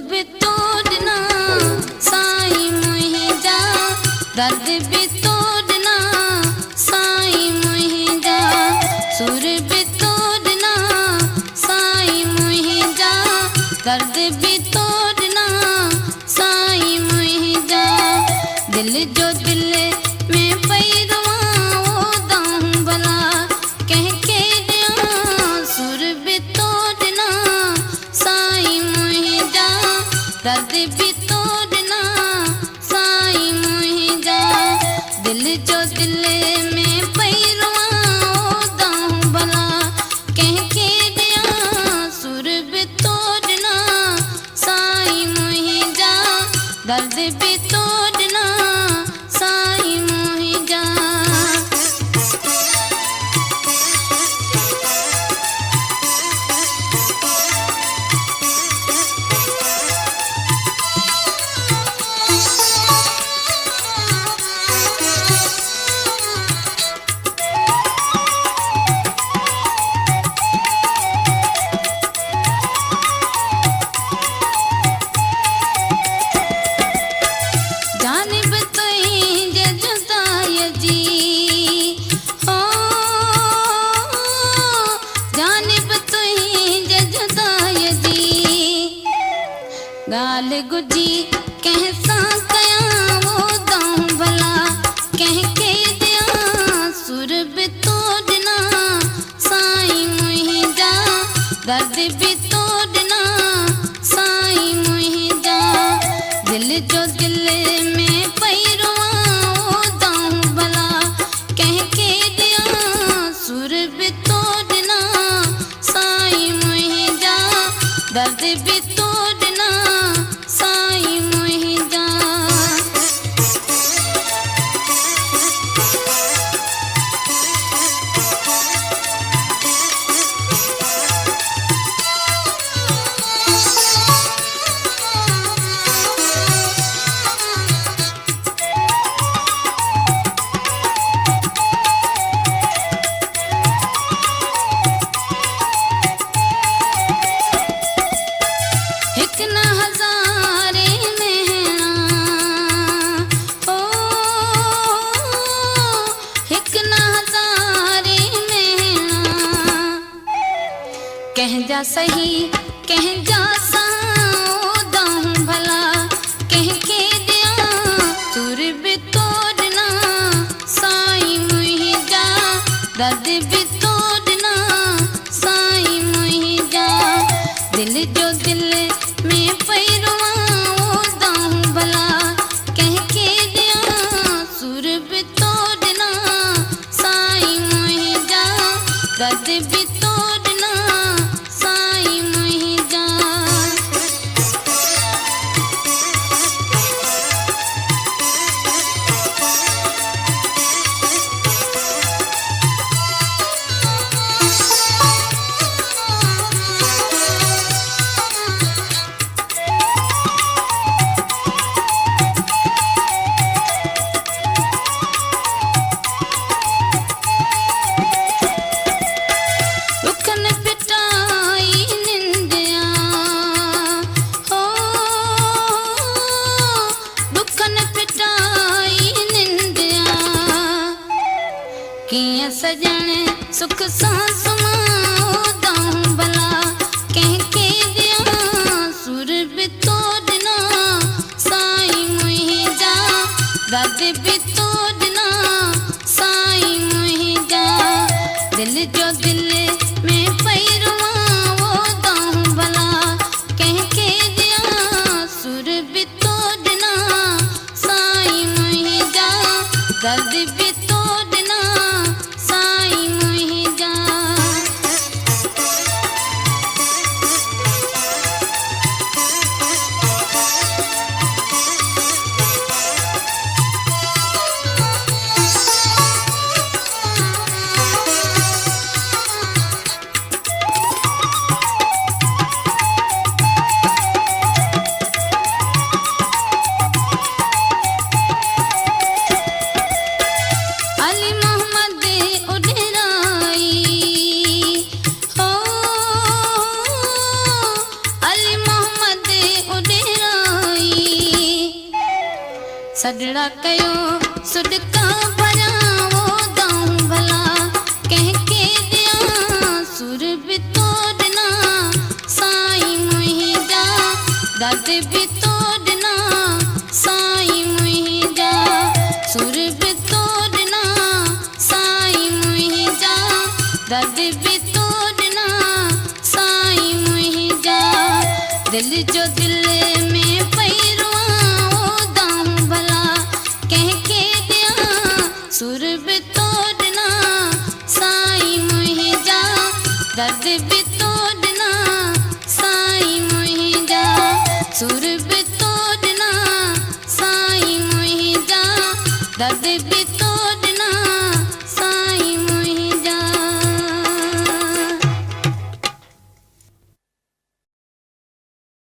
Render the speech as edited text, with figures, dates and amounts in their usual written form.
भी तोड़ना साईं मुंहिंजा, दर्द भी तोड़ना साईं मुंहिंजा, सुर भी तोड़ना साईं मुंहिंजा, दर्द भी तोड़ना साईं मुंहिंजा। दिल जो दिल में पई रुआं दाऊं भला कंहिंखे ॾियां, सुर भी तोड़ना साईं मुंहिंजा, दर्द भी तोड़ना साईं मुंहिंजा। दिल जो दिल में पई रुआं दाऊं भला कंहिंखे ॾियां, सुर भी तोड़ना साईं मुंहिंजा, दर्द भी तोड़ना साईं मुंहिंजा। जानिब तुंहिंजे जुदाईअ जी, हो जानिब तुंहिंजे जुदाईअ जी, ॻाल्हि गुझी कंहिं सां कयां वो दाऊं भला कंहिंखे ॾियां, सुर भी तोड़ना साईं मुंहिंजा, दर्द भी तोड़ना साईं मुंहिंजा। दिल जो दिल में पई रुआं दाऊं भला कंहिंखे ॾियां, सुर भी तोड़ना साईं मुंहिंजा, दर्द भी तोड़ना साईं मुंहिंजा। हिक न हज़ारे नैणा, हो हिक न हज़ारे नैणा, कंहिंजा सही कंहिंजा सां दाऊं भला कंहिंखे ॾियां, सुर भी तोड़ना साईं मुंहिंजा, दर्द भी तोड़ना साईं मुंहिंजा। दिल जो दिल में पई रुआं दाऊं भला कंहिंखे ॾियां, सुर भी तोड़ना साईं मुंहिंजा, दर्द भी तोड़ना साईं मुंहिंजा। दुखन पिटाई निंदिया, हो दुखन पिटाई निंदिया, कीअं सजण सुख सां सुम्हां दाऊं भला कंहिंखे ॾियां, सुर भी तोड़ना साईं मुंहिंजा, दर्द भी तोड़ना साईं मुंहिंजा। दिल जो दिल में पई रुआं दाऊं भला कंहिंखे ॾियां, सुर भी तोड़ना साईं मुंहिंजा, दर्द भी तोड़ना साईं मुंहिंजा। सॾड़ा कयो सुॾका भरियां वो दाऊं भला कंहिंखे ॾियां सुर बि तो ॾिना साईं मुंहिंजा दर्द बि तो ॾिना साईं मुंहिंजा सुर बि तो ॾिना साईं मुंहिंजा दर्द बि तो ॾिना साईं मुंहिंजा दिल जो दिल में पई रुआं वो दाऊं भला कंहिंखे ॾियां सुर बि तो ॾिना साईं मुंहिंजा दर्द बि